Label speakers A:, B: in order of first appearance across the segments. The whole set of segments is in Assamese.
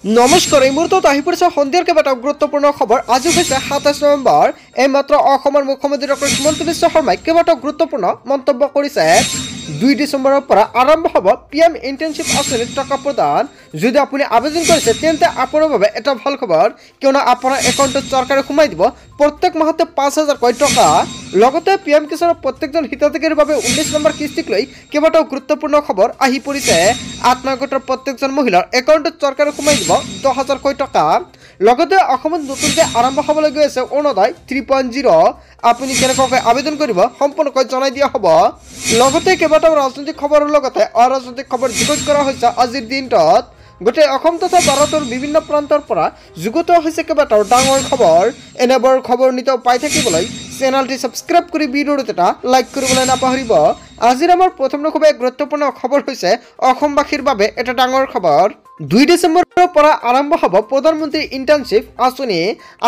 A: নমস্কাৰ এই মুহূৰ্তত আহি পৰিছে সন্ধিয়াৰ কেইবাটাও গুৰুত্বপূৰ্ণ খবৰ। আজি হৈছে ২৭ নৱেম্বৰ। এই মাত্ৰ অসমৰ মুখ্যমন্ত্ৰী ডক্টৰ হিমন্ত বিশ্ব শৰ্মাই কেইবাটাও গুৰুত্বপূৰ্ণ মন্তব্য কৰিছে। ২ ডিচেম্বৰৰ পৰা আৰম্ভ হ'ব PM ইণ্টাৰ্ণশ্বিপ আঁচনিৰ টকা প্ৰদান। যদি আপুনি আবেদন কৰিছে তেন্তে আপোনাৰ বাবে এটা ভাল খবৰ, কিয়নো আপোনাৰ একাউণ্টত চৰকাৰে সোমাই দিব প্ৰত্যেক মাহতে ৫,০০০কৈ টকা। লগতে PM কিষাণৰ প্ৰত্যেকজন হিতাধিকাৰীৰ বাবে ১৯ নম্বৰ কিস্তিক লৈ কেইবাটাও গুৰুত্বপূৰ্ণ খবৰ আহি পৰিছে। আত্মসহায়ক প্ৰত্যেকজন মহিলাৰ একাউণ্টত চৰকাৰে সোমাই দিব ১০,০০০কৈ টকা। লগতে অসমত নতুনকৈ আৰম্ভ হ'বলৈ গৈ আছে অৰুণোদয় 3.0। আপুনি কেনেকৈ আবেদন কৰিব সম্পূৰ্ণকৈ জনাই দিয়া হ'ব। লগতে কেইবাটাও ৰাজনৈতিক খবৰৰ লগতে অৰাজনৈতিক খবৰ যুগুত কৰা হৈছে আজিৰ দিনটোত। গোটেই অসম তথা ভাৰতৰ বিভিন্ন প্ৰান্তৰ পৰা যুগুত হৈছে কেইবাটাও ডাঙৰ খবৰ। এনেবোৰ খবৰ নিতৌ পাই থাকিবলৈ চেনেলটি সাবস্ক্ৰাইব কৰি ভিডিঅ'টো এটা লাইক কৰিবলৈ নাপাহৰিব। আজিৰ আমাৰ প্ৰথম খুবেই গুৰুত্বপূৰ্ণ খবৰ হৈছে অসমবাসীৰ বাবে এটা ডাঙৰ খবৰ। ২ ডিচেম্বৰৰ পৰা আৰম্ভ হ'ব প্ৰধানমন্ত্ৰী ইণ্টাৰ্ণশ্বিপ আঁচনি।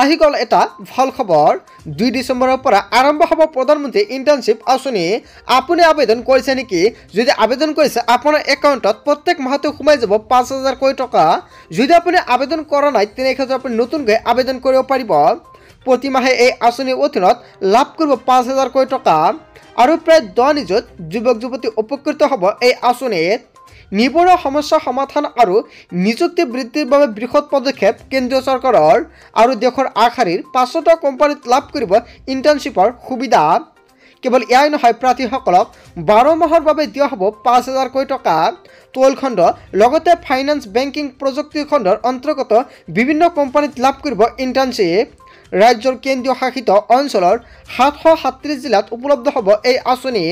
A: আহি গ'ল এটা ভাল খবৰ। ২ ডিচেম্বৰৰ পৰা আৰম্ভ হ'ব প্ৰধানমন্ত্ৰী ইণ্টাৰ্ণশ্বিপ আঁচনি। আপুনি আবেদন কৰিছে নেকি? যদি আবেদন কৰিছে আপোনাৰ একাউণ্টত প্ৰত্যেক মাহতে সোমাই যাব ৫,০০০কৈ টকা। যদি আপুনি আবেদন কৰা নাই তেনেক্ষেত্ৰত আপুনি নতুনকৈ আবেদন কৰিব পাৰিব। প্ৰতি মাহে এই আঁচনিৰ অধীনত লাভ কৰিব ৫,০০০কৈ টকা। আৰু প্ৰায় ১০ নিযুত যুৱক যুৱতী উপকৃত হ'ব এই আঁচনিত। নিবনুৱা সমস্যা সমাধান আৰু নিযুক্তি বৃদ্ধিৰ বাবে বৃহৎ পদক্ষেপ কেন্দ্ৰীয় চৰকাৰৰ। আৰু দেশৰ আগশাৰীৰ ৫০০টা কোম্পানীত লাভ কৰিব ইণ্টাৰ্ণশ্বিপৰ সুবিধা। কেৱল এয়াই নহয়, প্ৰাৰ্থীসকলক ১২ মাহৰ বাবে দিয়া হ'ব ৫,০০০কৈ টকা। তৈল খণ্ড লগতে ফাইনেন্স বেংকিং প্ৰযুক্তি খণ্ডৰ অন্তৰ্গত বিভিন্ন কোম্পানীত লাভ কৰিব ইণ্টাৰ্ণশ্বিপ। ৰাজ্যৰ কেন্দ্ৰীয় শাসিত অঞ্চলৰ ৭৩৭ জিলাত উপলব্ধ হ'ব এই আঁচনি।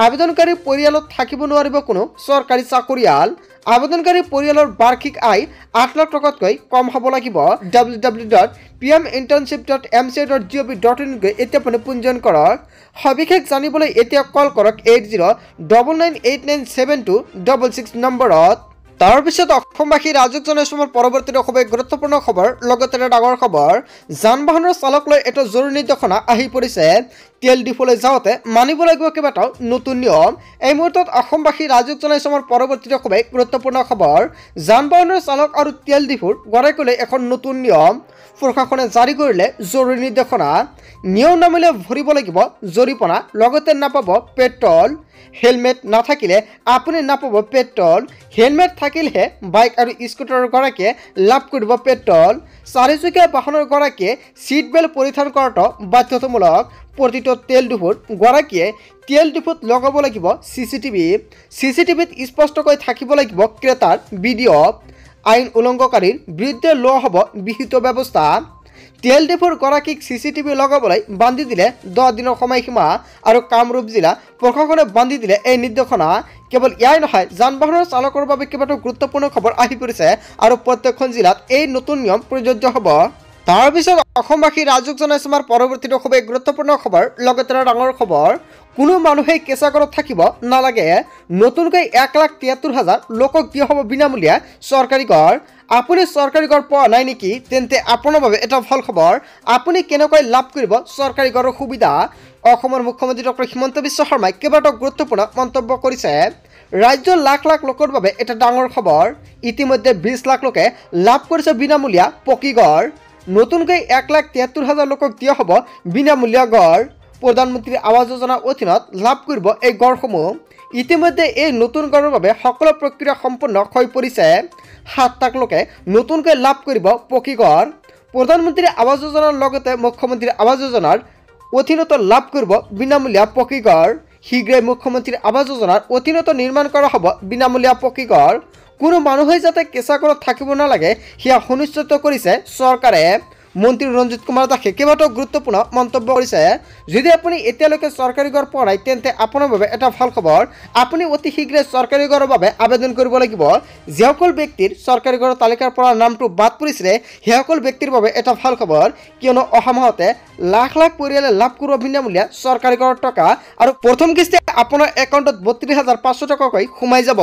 A: আবেদনকাৰী পৰিয়ালত থাকিব নোৱাৰিব কোনো চৰকাৰী চাকৰিয়াল। আবেদনকাৰী পৰিয়ালৰ বাৰ্ষিক আয় ৮ লাখ টকাতকৈ কম হ'ব লাগিব। www.pminternship.mca.gov.in গৈ এতিয়া আপুনি পঞ্জীয়ন কৰক। সবিশেষ জানিবলৈ এতিয়া কল কৰক 8099897266 নম্বৰত। তাৰপিছত অসমবাসী ৰাজক জনাইছোঁ আমাৰ পৰৱৰ্তী খুবেই গুৰুত্বপূৰ্ণ খবৰ, লগতে এটা ডাঙৰ খবৰ। যান বাহনৰ চালক লৈ এটা জৰুৰী নিৰ্দেশনা আহি পৰিছে। তেল ডিপোলৈ যাওঁতে মানিব লাগিব কেইবাটাও নতুন নিয়ম। এই মুহূৰ্তত অসমবাসী ৰাজক জনাইছোঁ আমাৰ পৰৱৰ্তী খুবেই গুৰুত্বপূৰ্ণ খবৰ। যান বাহনৰ চালক আৰু তেল ডিপোৰ গৰাকীলৈ এখন নতুন নিয়ম প্ৰশাসনে জাৰি কৰিলে জৰুৰী নিৰ্দেশনা। নিয়ম নামিলে ভৰিব লাগিব জৰিমনা, লগতে নাপাব পেট্ৰল। হেলমেট নাথাকিলে আপুনি নাপাব পেট্ৰল। হেলমেট থাকিলেহে বাইক আৰু স্কুটাৰৰ গৰাকীয়ে লাভ কৰিব পেট্ৰল। চাৰিচকীয়া বাহনৰ গৰাকীয়ে ছিট বেল্ট পৰিধান কৰাটো বাধ্যতামূলক। প্ৰতিটো তেল ডিপোৰ গৰাকীয়ে তেল ডিপোত লগাব লাগিব CCTV। CCTVত স্পষ্টকৈ থাকিব লাগিব ক্ৰেতাৰ ভিডিঅ'। আইন উলংঘনকাৰীৰ বিৰুদ্ধে লোৱা হ'ব বিহিত ব্যৱস্থা। তেল ডিপোৰ গৰাকীক CCTV লগাবলৈ বান্ধি দিলে 10 দিনৰ সময়সীমা। আৰু কামৰূপ জিলা প্ৰশাসনে বান্ধি দিলে এই নিৰ্দেশনা। কেৱল এয়াই নহয়, যান বাহনৰ চালকৰ বাবে কেইবাটাও গুৰুত্বপূৰ্ণ খবৰ আহি পৰিছে আৰু প্ৰত্যেকখন জিলাত এই নতুন নিয়ম প্ৰযোজ্য হ'ব। তাৰপিছত অসমবাসী ৰাজক জনাইছোঁ আমাৰ পৰৱৰ্তী খুবেই গুৰুত্বপূৰ্ণ খবৰ, লগতে এটা ডাঙৰ খবৰ। কোনো মানুহেই কেঁচা ঘৰত থাকিব নালাগে। নতুনকৈ ১,৭৩,০০০ লোকক দিয়া হ'ব বিনামূলীয়া চৰকাৰী ঘৰ। আপুনি চৰকাৰী ঘৰ পোৱা নাই নেকি? তেন্তে আপোনাৰ বাবে এটা ভাল খবৰ। আপুনি কেনেকৈ লাভ কৰিব চৰকাৰী ঘৰৰ সুবিধা? অসমৰ মুখ্যমন্ত্ৰী ডক্টৰ হিমন্ত বিশ্ব শৰ্মাই কেইবাটাও গুৰুত্বপূৰ্ণ মন্তব্য কৰিছে। ৰাজ্যৰ লাখ লাখ লোকৰ বাবে এটা ডাঙৰ খবৰ। ইতিমধ্যে ২০ লাখ লোকে লাভ কৰিছে বিনামূলীয়া পকী ঘৰ। নতুনকৈ ১,৭৩,০০০ লোকক দিয়া হ'ব বিনামূলীয়া ঘৰ। প্ৰধানমন্ত্ৰী আৱাস যোজনাৰ অধীনত লাভ কৰিব এই ঘৰসমূহ। ইতিমধ্যে এই নতুন ঘৰৰ বাবে সকলো প্ৰক্ৰিয়া সম্পূৰ্ণ হৈ পৰিছে। ৭ লাখ লোকে নতুনকৈ লাভ কৰিব পকী ঘৰ। প্ৰধানমন্ত্ৰী আৱাস যোজনাৰ লগতে মুখ্যমন্ত্ৰী আৱাস যোজনাৰ অধীনত লাভ কৰিব বিনামূলীয়া পকী ঘৰ। শীঘ্ৰেই মুখ্যমন্ত্ৰী আৱাস যোজনাৰ অধীনত নিৰ্মাণ কৰা হ'ব বিনামূলীয়া পকী ঘৰ। কোনো মানুহে যাতে কেঁচা ঘৰত থাকিব নালাগে সেয়া সুনিশ্চিত কৰিছে চৰকাৰে। মন্ত্ৰী ৰঞ্জিত কুমাৰ দাসে কেইবাটাও গুৰুত্বপূৰ্ণ মন্তব্য কৰিছে। যদি আপুনি এতিয়ালৈকে চৰকাৰী ঘৰ পোৱা নাই তেন্তে আপোনাৰ বাবে এটা ভাল খবৰ। আপুনি অতি শীঘ্ৰে চৰকাৰী ঘৰৰ বাবে আবেদন কৰিব লাগিব। যিসকল ব্যক্তিৰ চৰকাৰী ঘৰৰ তালিকাৰ পৰা নামটো বাদ পৰিছিলে সেইসকল ব্যক্তিৰ বাবে এটা ভাল খবৰ, কিয়নো অহা মাহতে লাখ লাখ পৰিয়ালে লাভ কৰিব বিনামূলীয়া চৰকাৰী ঘৰৰ টকা। আৰু প্ৰথম কিস্তি আপোনাৰ একাউণ্টত ৩২,৫০০ টকাকৈ সোমাই যাব।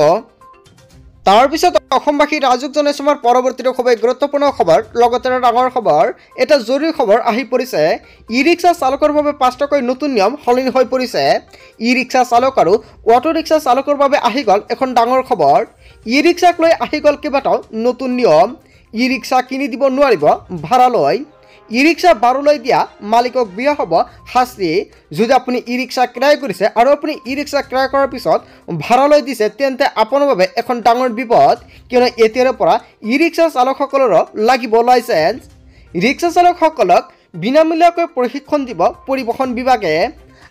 A: তাৰপিছত অসমবাসী ৰাজক জনাইছোঁ আমাৰ পৰৱৰ্তী খুবেই গুৰুত্বপূৰ্ণ খবৰ, লগতে এটা ডাঙৰ খবৰ। এটা জৰুৰী খবৰ আহি পৰিছে। ই ৰিক্সা চালকৰ বাবে ৫ টকাকৈ নতুন নিয়ম সলনি হৈ পৰিছে। ই ৰিক্সা চালক আৰু অটো ৰিক্সা চালকৰ বাবে আহি গ'ল এখন ডাঙৰ খবৰ। ই ৰিক্সাক লৈ আহি গ'ল কেইবাটাও নতুন নিয়ম। ই ৰিক্সা কিনি দিব নোৱাৰিব ভাড়ালৈ। ই ৰিক্সা ভাড়ালৈ দিয়া মালিকক বিয়া হ'ব শাস্তি। যদি আপুনি ই ৰিক্সা ক্ৰয় কৰিছে আৰু আপুনি ই ৰিক্সা ক্ৰয় কৰাৰ পিছত ভাড়ালৈ দিছে তেন্তে আপোনাৰ বাবে এখন ডাঙৰ বিপদ, কিয়নো এতিয়াৰে পৰা ই ৰিক্সা চালকসকলৰো লাগিব লাইচেন্স। ৰিক্সা চালকসকলক বিনামূলীয়াকৈ প্ৰশিক্ষণ দিব পৰিবহণ বিভাগে।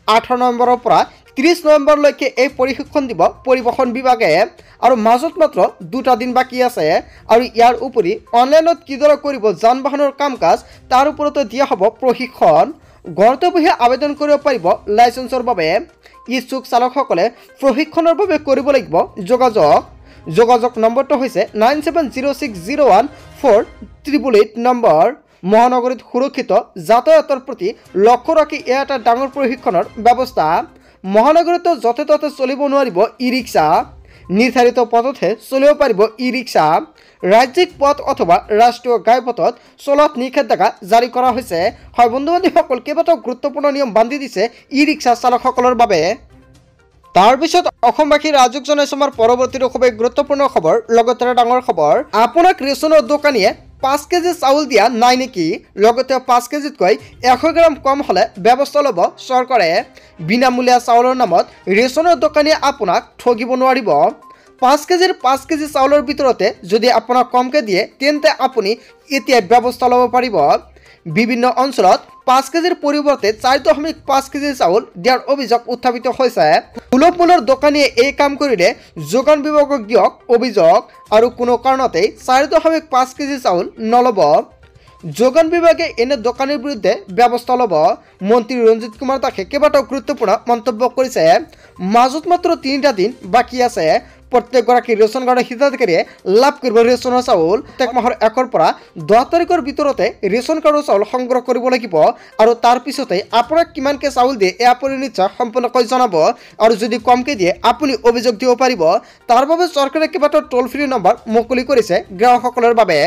A: 8 নৱেম্বৰৰ পৰা 30 নৱেম্বৰলৈকে এই প্ৰশিক্ষণ দিব পৰিবহণ বিভাগে আৰু মাজত মাত্ৰ 2টা দিন বাকী আছে। আৰু ইয়াৰ উপৰি অনলাইনত কিদৰে কৰিব যান বাহনৰ কাম কাজ তাৰ ওপৰতো দিয়া হ'ব প্ৰশিক্ষণ। ঘৰতে বহি আবেদন কৰিব পাৰিব লাইচেন্সৰ বাবে। ইচ্ছুক চালকসকলে প্ৰশিক্ষণৰ বাবে কৰিব লাগিব যোগাযোগ নম্বৰটো হৈছে 9706014888 নম্বৰ। মহানগৰীত সুৰক্ষিত যাতায়াতৰ প্ৰতি লক্ষ্য ৰাখি এয়া এটা ডাঙৰ প্ৰশিক্ষণৰ ব্যৱস্থা। মহানগৰীতো য'তে ত'তে চলিব নোৱাৰিব ই ৰিক্সা। নিৰ্ধাৰিত পথতহে চলিব পাৰিব ই ৰিক্সা। ৰাজ্যিক পথ অথবা ৰাষ্ট্ৰীয় ঘাইপথত চলাত নিষেধাজ্ঞা জাৰি কৰা হৈছে। হয় বন্ধু বান্ধৱীসকল, কেইবাটাও গুৰুত্বপূৰ্ণ নিয়ম বান্ধি দিছে ই ৰিক্সা চালকসকলৰ বাবে। তাৰপিছত অসমবাসী ৰাজুক জনাইছো আমাৰ পৰৱৰ্তী খুবেই গুৰুত্বপূৰ্ণ খবৰ, লগতে ডাঙৰ খবৰ। আপোনাক ৰেচনৰ দোকানীয়ে 5 কেজি চাউল দিয়া নাই নেকি? লগতে 5 কেজিতকৈ 100 গ্ৰাম কম হ'লে ব্যৱস্থা ল'ব চৰকাৰে। বিনামূলীয়া চাউলৰ নামত ৰেচনৰ দোকানীয়ে আপোনাক ঠগিব নোৱাৰিব। 5 কেজি চাউলৰ ভিতৰতে যদি আপোনাক কমকৈ দিয়ে তেন্তে আপুনি এতিয়া ব্যৱস্থা ল'ব পাৰিব। বিভিন্ন অঞ্চলত 5 কেজিৰ পৰিৱৰ্তে 4.5 কেজি চাউল দিয়াৰ অভিযোগ উত্থাপিত হৈছে। সুলভ মূল্যৰ দোকানীয়ে এই কাম কৰিলে যোগান বিভাগক দিয়ক অভিযোগ আৰু কোনো কাৰণতেই 4.5 কেজি চাউল নল'ব। যোগান বিভাগে এনে দোকানীৰ বিৰুদ্ধে ব্যৱস্থা ল'ব। মন্ত্ৰী ৰঞ্জিত কুমাৰ দাসে কেইবাটাও গুৰুত্বপূৰ্ণ মন্তব্য কৰিছে। মাজত মাত্ৰ 3টা দিন বাকী আছে। প্ৰত্যেকগৰাকী ৰেচন কাৰ্ডৰ হিতাধিকাৰীয়ে লাভ কৰিব ৰেচনৰ চাউল। প্ৰত্যেক মাহৰ 1ৰ পৰা 10 তাৰিখৰ ভিতৰতে ৰেচন কাৰ্ডৰ চাউল সংগ্ৰহ কৰিব লাগিব আৰু তাৰ পিছতে আপোনাক কিমানকৈ চাউল দিয়ে এয়া আপুনি নিশ্চয় সম্পূৰ্ণকৈ জনাব। আৰু যদি কমকৈ দিয়ে আপুনি অভিযোগ দিব পাৰিব। তাৰ বাবে চৰকাৰে কেইবাটাও টোল ফ্ৰী নম্বৰ মুকলি কৰিছে গ্ৰাহকসকলৰ বাবে।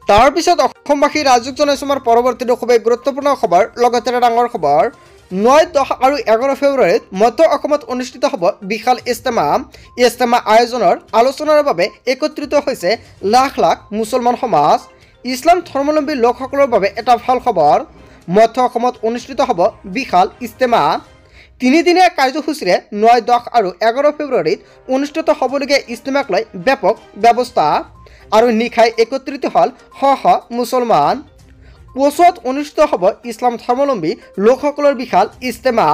A: তাৰপিছত অসমবাসী ৰাজুক জনাইছো আমাৰ পৰৱৰ্তী খুবেই গুৰুত্বপূৰ্ণ খবৰ, লগতে ডাঙৰ খবৰ। 9, 10 আৰু 11 ফেব্ৰুৱাৰীত মধ্য অসমত অনুষ্ঠিত হ'ব বিশাল ইজতেমা। ইজতেমা আয়োজনৰ আলোচনাৰ বাবে একত্ৰিত হৈছে লাখ লাখ মুছলমান সমাজ। ইছলাম ধৰ্মাৱলম্বী লোকসকলৰ বাবে এটা ভাল খবৰ। মধ্য অসমত অনুষ্ঠিত হ'ব বিশাল ইজতেমা। 3দিনীয়া কাৰ্যসূচীৰে 9, 10 আৰু 11 ফেব্ৰুৱাৰীত অনুষ্ঠিত হ'বলগীয়া ইজতেমাক লৈ ব্যাপক ব্যৱস্থা আৰু নিশাই একত্ৰিত হ'ল শ শ মুছলমান। কচুৱাত অনুষ্ঠিত হ'ব ইছলাম ধৰ্মাৱলম্বী লোকসকলৰ বিশাল ইজতেমা।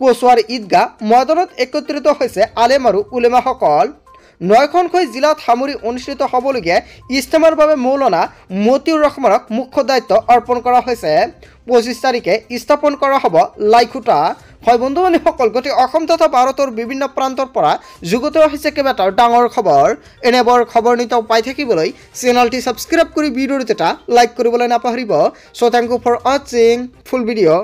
A: কচুৱাৰ ঈদগাহ ময়দানত একত্ৰিত হৈছে আলেম আৰু উলেমাসকল। 9খনকৈ জিলাত সামৰি অনুষ্ঠিত হ'বলগীয়া ইজতেমাৰ বাবে মৌলানা মতিউৰ ৰহমানক মুখ্য দায়িত্ব অৰ্পণ কৰা হৈছে। 25 তাৰিখে স্থাপন কৰা হ'ব লাইখুটা। হয় বন্ধু বান্ধৱীসকল, গোটেই অসম তথা ভাৰতৰ বিভিন্ন প্ৰান্তৰ পৰা যুগুত হৈছে কেইবাটাও ডাঙৰ খবৰ। এনেবোৰ খবৰ নিতৌ পাই থাকিবলৈ চেনেলটি ছাবস্ক্ৰাইব কৰি ভিডিঅ'টো এটা লাইক কৰিবলৈ নাপাহৰিব। চ' থেংক ইউ ফৰ ৱাচিং ফুল ভিডিঅ'।